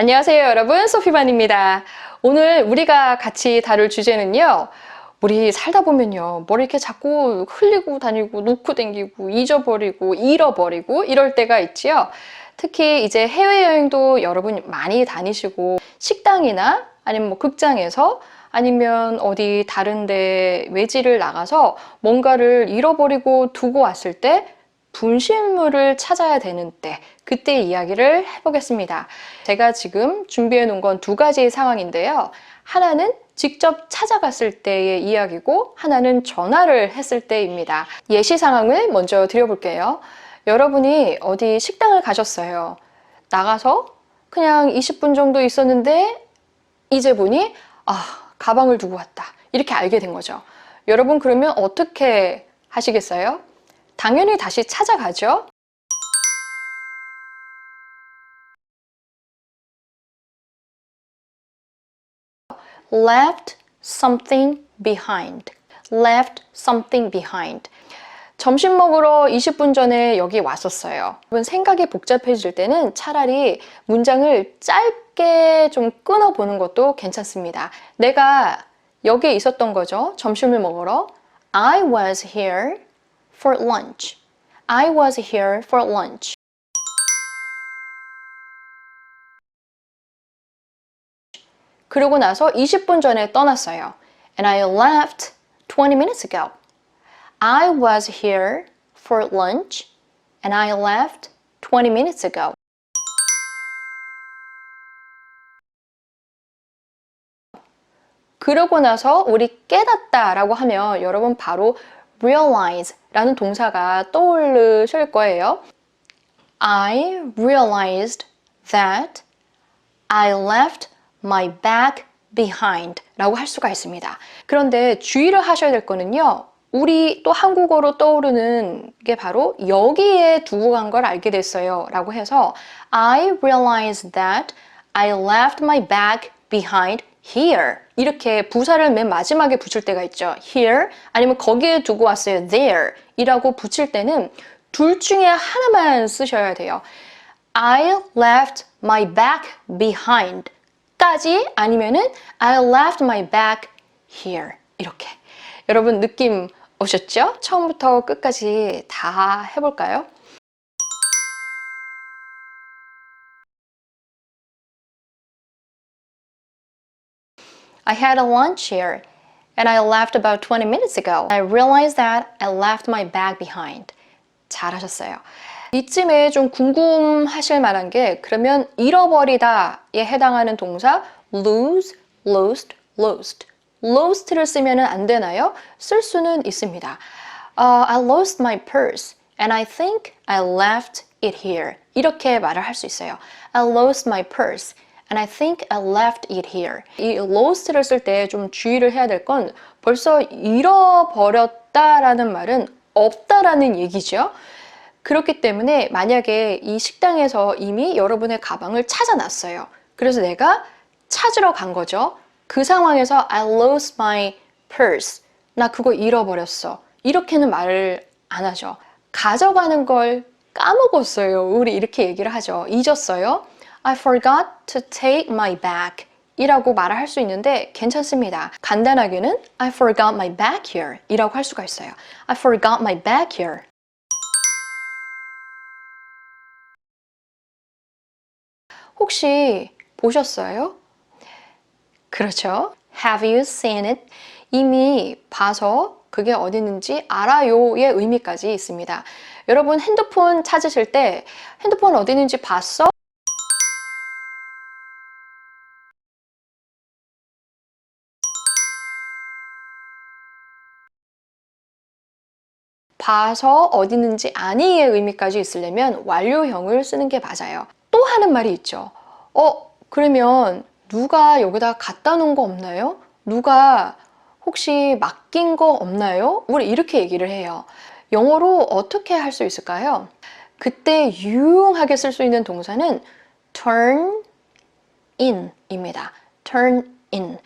안녕하세요 여러분, 소피반입니다. 오늘 우리가 같이 다룰 주제는요, 우리 살다 보면요 뭘 이렇게 자꾸 흘리고 다니고 놓고 댕기고 잊어버리고 잃어버리고 이럴 때가 있지요. 특히 이제 해외여행도 여러분 많이 다니시고 식당이나 아니면 뭐 극장에서 아니면 어디 다른데 외지를 나가서 뭔가를 잃어버리고 두고 왔을 때 분실물을 찾아야 되는 때, 그때 이야기를 해보겠습니다. 제가 지금 준비해 놓은 건 두 가지의 상황인데요. 하나는 직접 찾아갔을 때의 이야기고 하나는 전화를 했을 때입니다. 예시 상황을 먼저 드려볼게요. 여러분이 어디 식당을 가셨어요. 나가서 그냥 20분 정도 있었는데 이제 보니 가방을 두고 왔다. 이렇게 알게 된 거죠. 여러분 그러면 어떻게 하시겠어요? 당연히 다시 찾아가죠. left something behind. left something behind. 점심 먹으러 20분 전에 여기 왔었어요. 생각이 복잡해질 때는 차라리 문장을 짧게 좀 끊어보는 것도 괜찮습니다. 내가 여기에 있었던 거죠. 점심을 먹으러. I was here for lunch. I was here for lunch. 그러고 나서 20분 전에 떠났어요. And I left 20 minutes ago. I was here for lunch and I left 20 minutes ago. 그러고 나서 우리 깨닫다 라고 하면 여러분 바로 realize 라는 동사가 떠오르실 거예요. I realized that I left my bag behind 라고 할 수가 있습니다. 그런데 주의를 하셔야 될 거는요. 우리 또 한국어로 떠오르는 게 바로 여기에 두고 간 걸 알게 됐어요 라고 해서 I realized that I left my bag behind here 이렇게 부사를 맨 마지막에 붙일 때가 있죠. here 아니면 거기에 두고 왔어요. there 이라고 붙일 때는 둘 중에 하나만 쓰셔야 돼요. I left my bag behind 까지 아니면은 I left my bag here 이렇게. 여러분 느낌 오셨죠? 처음부터 끝까지 다 해볼까요? I had a lunch here and I left about 20 minutes ago. I realized that I left my bag behind. 잘하셨어요. 이쯤에 좀 궁금하실 만한 게 그러면 잃어버리다에 해당하는 동사 lose, lost, lost. lost를 쓰면 안 되나요? 쓸 수는 있습니다. I lost my purse and I think I left it here. 이렇게 말을 할 수 있어요. I lost my purse and I think I left it here. 이 lost를 쓸 때 좀 주의를 해야 될 건 벌써 잃어버렸다라는 말은 없다라는 얘기죠. 그렇기 때문에 만약에 이 식당에서 이미 여러분의 가방을 찾아놨어요. 그래서 내가 찾으러 간 거죠. 그 상황에서 I lost my purse. 나 그거 잃어버렸어. 이렇게는 말을 안 하죠. 가져가는 걸 까먹었어요. 우리 이렇게 얘기를 하죠. 잊었어요. I forgot to take my bag. 이라고 말을 할 수 있는데 괜찮습니다. 간단하게는 I forgot my bag here. 이라고 할 수가 있어요. I forgot my bag here. 혹시 보셨어요? 그렇죠. Have you seen it? 이미 봐서 그게 어디 있는지 알아요의 의미까지 있습니다. 여러분 핸드폰 찾으실 때 핸드폰 어디 있는지 봤어? 봐서 어디 있는지 아니의 의미까지 있으려면 완료형을 쓰는 게 맞아요. 또 하는 말이 있죠. 그러면 누가 여기다 갖다 놓은 거 없나요? 누가 혹시 맡긴 거 없나요? 우리 이렇게 얘기를 해요. 영어로 어떻게 할 수 있을까요? 그때 유용하게 쓸 수 있는 동사는 turn in 입니다. turn in.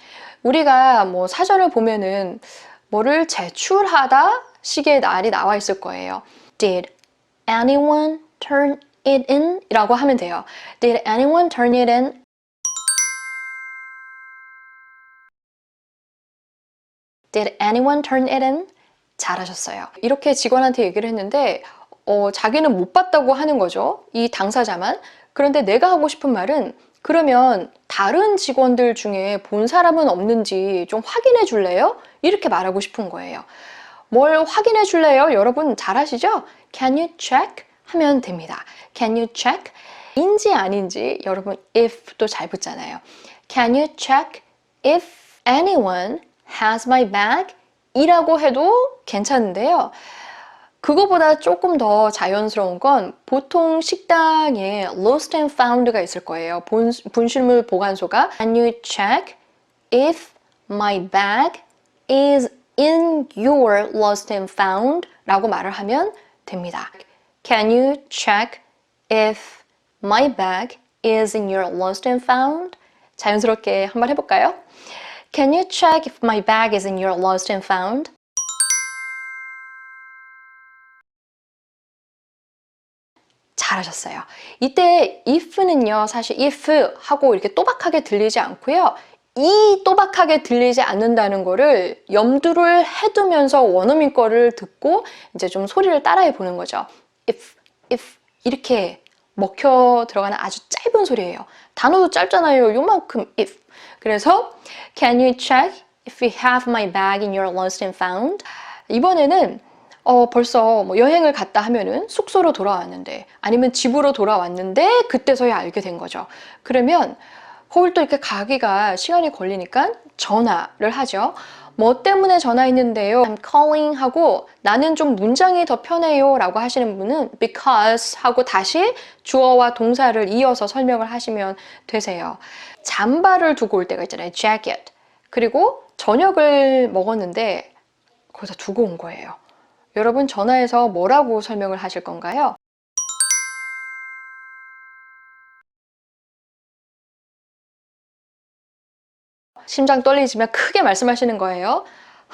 우리가 뭐 사전을 보면은 뭐를 제출하다 식의 날이 나와 있을 거예요. Did anyone turn it in? 이라고 하면 돼요. Did anyone turn it in? Did anyone turn it in? 잘하셨어요. 이렇게 직원한테 얘기를 했는데 자기는 못 봤다고 하는 거죠. 이 당사자만. 그런데 내가 하고 싶은 말은 그러면 다른 직원들 중에 본 사람은 없는지 좀 확인해 줄래요? 이렇게 말하고 싶은 거예요. 뭘 확인해 줄래요? 여러분 잘 아시죠? Can you check? 하면 됩니다. Can you check? 인지 아닌지 여러분 if도 잘 붙잖아요. Can you check if anyone has my bag? 이라고 해도 괜찮은데요. 그거보다 조금 더 자연스러운 건 보통 식당에 lost and found가 있을 거예요. 분실물 보관소가 Can you check if my bag is in your lost and found? 라고 말을 하면 됩니다. Can you check if my bag is in your lost and found? 자연스럽게 한번 해볼까요? Can you check if my bag is in your lost and found? 잘하셨어요. 이때 if는요, 사실 if 하고 이렇게 또박하게 들리지 않고요. 이 또박하게 들리지 않는다는 거를 염두를 해두면서 원어민 거를 듣고 이제 좀 소리를 따라해 보는 거죠. if 이렇게 먹혀 들어가는 아주 짧은 소리예요. 단어도 짧잖아요. 요만큼 if. 그래서 Can you check if you have my bag in your lost and found? 이번에는 벌써 뭐 여행을 갔다 하면은 숙소로 돌아왔는데 아니면 집으로 돌아왔는데 그때서야 알게 된 거죠. 그러면 거길 또 이렇게 가기가 시간이 걸리니까 전화를 하죠. 뭐 때문에 전화했는데요. I'm calling 하고 나는 좀 문장이 더 편해요 라고 하시는 분은 because 하고 다시 주어와 동사를 이어서 설명을 하시면 되세요. 잠바를 두고 올 때가 있잖아요. jacket. 그리고 저녁을 먹었는데 거기서 두고 온 거예요. 여러분 전화해서 뭐라고 설명을 하실 건가요? 심장 떨리지만 크게 말씀하시는 거예요.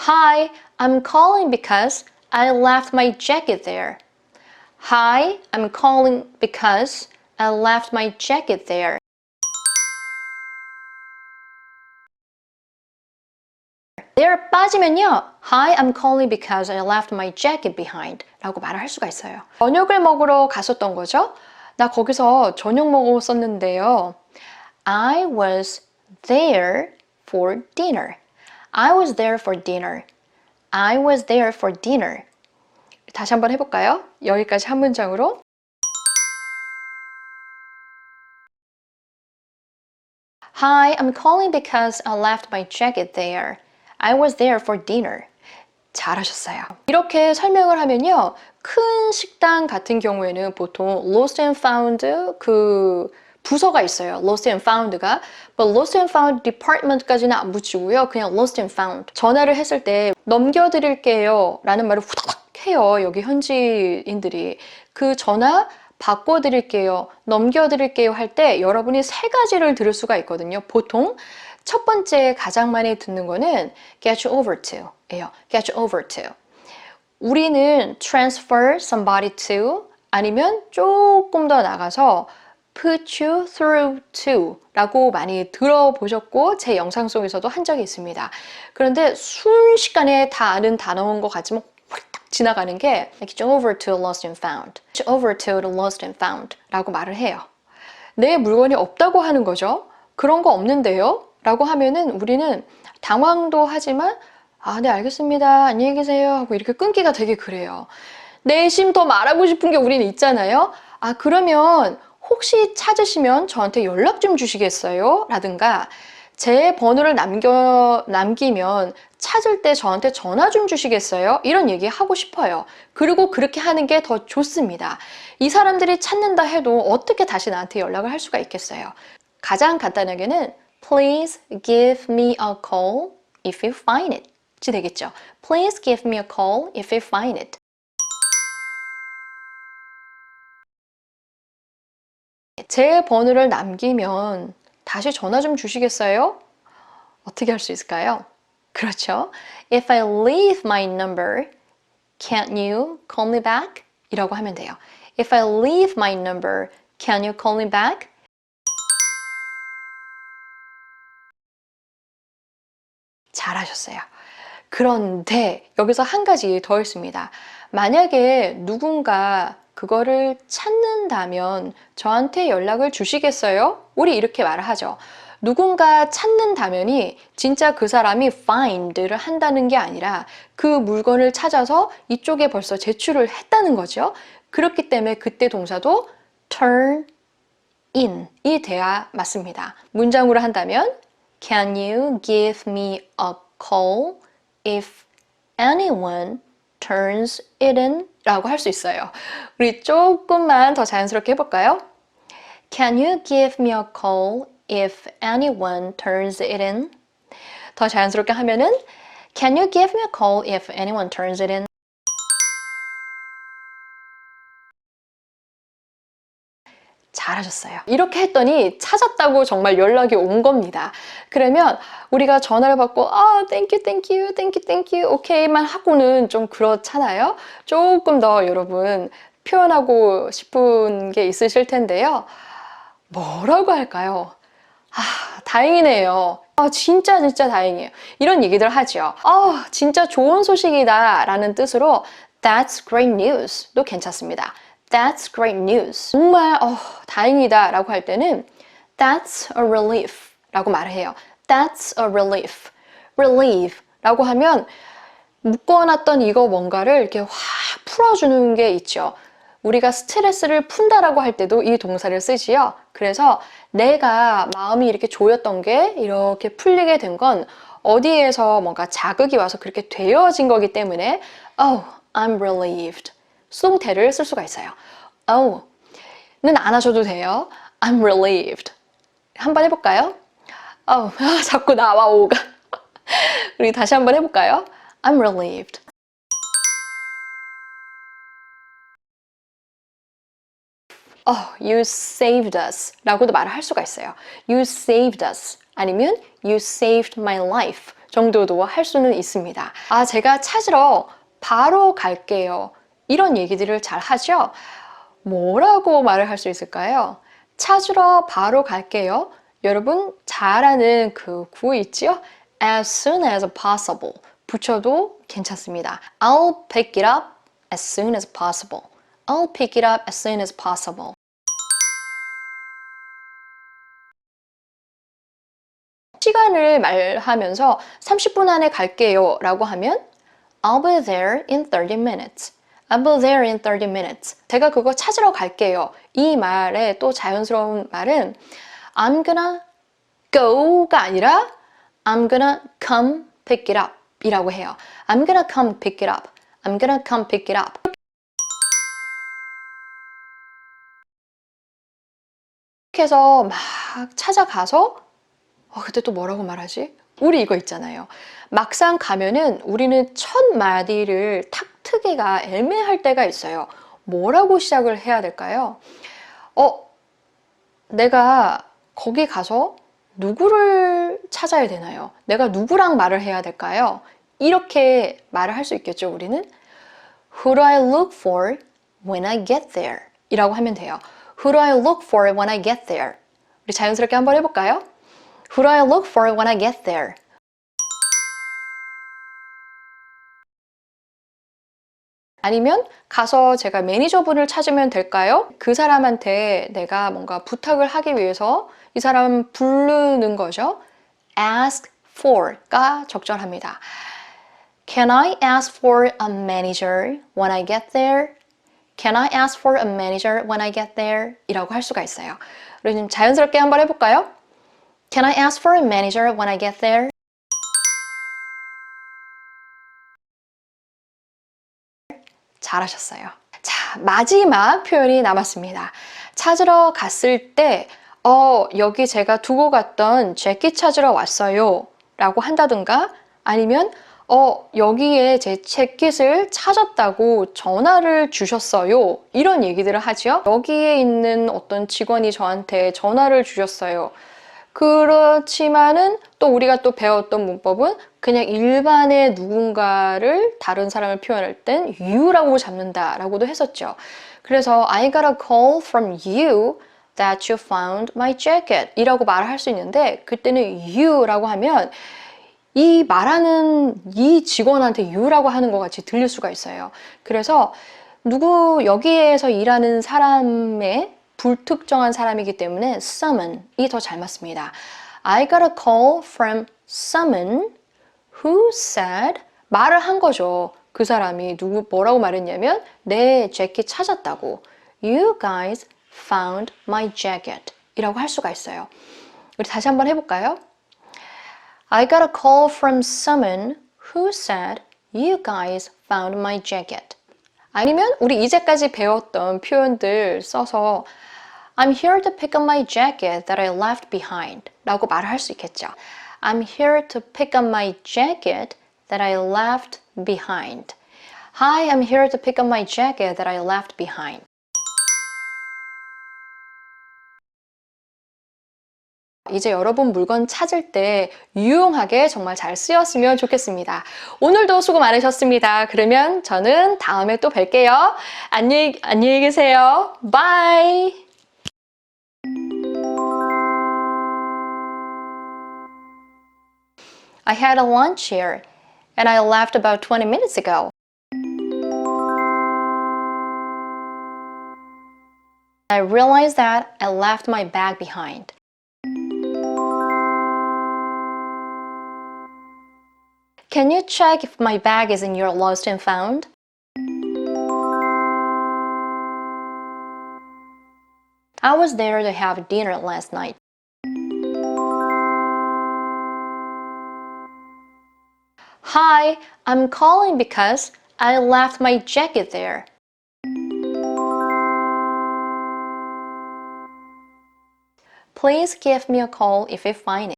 Hi, I'm calling because I left my jacket there. Hi, I'm calling because I left my jacket there. There 빠지면요. Hi, I'm calling because I left my jacket behind 라고 말을 할 수가 있어요. 저녁을 먹으러 갔었던 거죠. 나 거기서 저녁 먹었었는데요. I was there for dinner. I was there for dinner. I was there for dinner. 다시 한번 해볼까요? 여기까지 한 문장으로. Hi, I'm calling because I left my jacket there. I was there for dinner. 잘하셨어요. 이렇게 설명을 하면요. 큰 식당 같은 경우에는 보통 lost and found 그 부서가 있어요. lost and found가. But lost and found department까지는 안 붙이고요. 그냥 lost and found. 전화를 했을 때 넘겨드릴게요 라는 말을 후다닥 해요. 여기 현지인들이. 그 전화 바꿔드릴게요, 넘겨드릴게요 할 때 여러분이 세 가지를 들을 수가 있거든요. 보통 첫 번째 가장 많이 듣는 거는 get you over to 예요. get you over to. 우리는 transfer somebody to 아니면 조금 더 나가서 put you through to 라고 많이 들어보셨고 제 영상 속에서도 한 적이 있습니다. 그런데 순식간에 다 아는 단어인 것 같지만 딱 지나가는 게 get you over to lost and found, get you over to lost and found 라고 말을 해요. 내 물건이 없다고 하는 거죠. 그런 거 없는데요? 라고 하면은 우리는 당황도 하지만 네 알겠습니다. 안녕히 계세요 하고 이렇게 끊기가 되게 그래요. 내심 더 말하고 싶은 게 우리는 있잖아요. 그러면 혹시 찾으시면 저한테 연락 좀 주시겠어요? 라든가 제 번호를 남기면 찾을 때 저한테 전화 좀 주시겠어요? 이런 얘기 하고 싶어요. 그리고 그렇게 하는 게 더 좋습니다. 이 사람들이 찾는다 해도 어떻게 다시 나한테 연락을 할 수가 있겠어요? 가장 간단하게는 Please give me a call if you find it. 지 되겠죠? Please give me a call if you find it. 제 번호를 남기면 다시 전화 좀 주시겠어요? 어떻게 할 수 있을까요? 그렇죠. If I leave my number, can't you call me back? 이라고 하면 돼요. If I leave my number, can you call me back? 잘하셨어요. 그런데 여기서 한 가지 더 있습니다. 만약에 누군가 그거를 찾는다면 저한테 연락을 주시겠어요? 우리 이렇게 말을 하죠. 누군가 찾는다면이 진짜 그 사람이 find를 한다는 게 아니라 그 물건을 찾아서 이쪽에 벌써 제출을 했다는 거죠. 그렇기 때문에 그때 동사도 turn in이 돼야 맞습니다. 문장으로 한다면 Can you give me a call if anyone turns it in? 라고 할 수 있어요. 우리 조금만 더 자연스럽게 해볼까요? Can you give me a call if anyone turns it in? 더 자연스럽게 하면은 Can you give me a call if anyone turns it in? 잘하셨어요. 이렇게 했더니 찾았다고 정말 연락이 온 겁니다. 그러면 우리가 전화를 받고 thank you, thank you, thank you, thank you, 오케이만 하고는 좀 그렇잖아요. 조금 더 여러분 표현하고 싶은 게 있으실 텐데요. 뭐라고 할까요? 다행이네요. 진짜 다행이에요. 이런 얘기들 하죠. 진짜 좋은 소식이다 라는 뜻으로 That's great news도 괜찮습니다. That's great news. 정말 다행이다 라고 할 때는 That's a relief 라고 말을 해요. That's a relief. relief 라고 하면 묶어놨던 이거 뭔가를 이렇게 확 풀어주는 게 있죠. 우리가 스트레스를 푼다라고 할 때도 이 동사를 쓰지요. 그래서 내가 마음이 이렇게 조였던 게 이렇게 풀리게 된 건 어디에서 뭔가 자극이 와서 그렇게 되어진 거기 때문에 I'm relieved. 수동태를 쓸 수가 있어요. 는 안 하셔도 돼요. I'm relieved. 한번 해볼까요? 자꾸 나와 오가. 우리 다시 한번 해볼까요? I'm relieved. You saved us 라고도 말을 할 수가 있어요. You saved us 아니면 You saved my life 정도도 할 수는 있습니다. 제가 찾으러 바로 갈게요. 이런 얘기들을 잘 하죠? 뭐라고 말을 할 수 있을까요? 찾으러 바로 갈게요. 여러분 잘 아는 그 구호 있죠? As soon as possible 붙여도 괜찮습니다. I'll pick it up as soon as possible. I'll pick it up as soon as possible. 시간을 말하면서 30분 안에 갈게요 라고 하면 I'll be there in 30 minutes. I'll be there in 30 minutes. 제가 그거 찾으러 갈게요. 이 말의 또 자연스러운 말은 I'm gonna go가 아니라 I'm gonna come pick it up 이라고 해요. I'm gonna come pick it up. I'm gonna come pick it up. 이렇게 해서 막 찾아가서 그때 또 뭐라고 말하지? 우리 이거 있잖아요. 막상 가면은 우리는 첫 마디를 탁 트기가 애매할 때가 있어요. 뭐라고 시작을 해야 될까요? 내가 거기 가서 누구를 찾아야 되나요? 내가 누구랑 말을 해야 될까요? 이렇게 말을 할 수 있겠죠, 우리는? Who do I look for when I get there? 이라고 하면 돼요. Who do I look for when I get there? 우리 자연스럽게 한번 해볼까요? Who do I look for when I get there? 아니면 가서 제가 매니저분을 찾으면 될까요? 그 사람한테 내가 뭔가 부탁을 하기 위해서 이 사람 부르는 거죠. Ask for가 적절합니다. Can I ask for a manager when I get there? Can I ask for a manager when I get there? 이라고 할 수가 있어요. 우리 좀 자연스럽게 한번 해볼까요? Can I ask for a manager when I get there? 잘하셨어요. 자, 마지막 표현이 남았습니다. 찾으러 갔을 때 여기 제가 두고 갔던 재킷 찾으러 왔어요 라고 한다든가 아니면 여기에 제 재킷을 찾았다고 전화를 주셨어요 이런 얘기들을 하죠. 여기에 있는 어떤 직원이 저한테 전화를 주셨어요. 그렇지만은 또 우리가 또 배웠던 문법은 그냥 일반의 누군가를 다른 사람을 표현할 땐 you라고 잡는다라고도 했었죠. 그래서 I got a call from you that you found my jacket 이라고 말을 할 수 있는데 그때는 you라고 하면 이 말하는 이 직원한테 you라고 하는 것 같이 들릴 수가 있어요. 그래서 여기에서 일하는 사람의 불특정한 사람이기 때문에 someone이 더 잘 맞습니다. I got a call from someone who said 말을 한 거죠. 그 사람이 뭐라고 말했냐면 내 재킷 찾았다고. You guys found my jacket 이라고 할 수가 있어요. 우리 다시 한번 해볼까요? I got a call from someone who said you guys found my jacket. 아니면 우리 이제까지 배웠던 표현들 써서 I'm here to pick up my jacket that I left behind 라고 말을 할 수 있겠죠. I'm here to pick up my jacket that I left behind. Hi, I'm here to pick up my jacket that I left behind. 이제 여러분 물건 찾을 때 유용하게 정말 잘 쓰였으면 좋겠습니다. 오늘도 수고 많으셨습니다. 그러면 저는 다음에 또 뵐게요. 안녕히 계세요. Bye! I had a lunch here and I left about 20 minutes ago. I realized that I left my bag behind. Can you check if my bag is in your lost and found? I was there to have dinner last night. Hi, I'm calling because I left my jacket there. Please give me a call if you find it.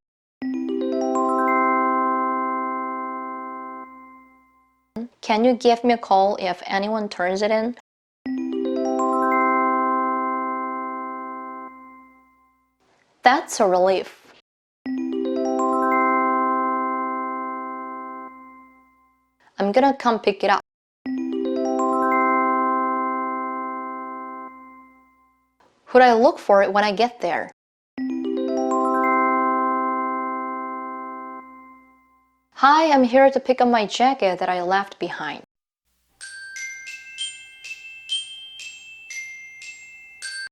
Can you give me a call if anyone turns it in? That's a relief. I'm gonna come pick it up. Would I look for it when I get there? Hi, I'm here to pick up my jacket that I left behind.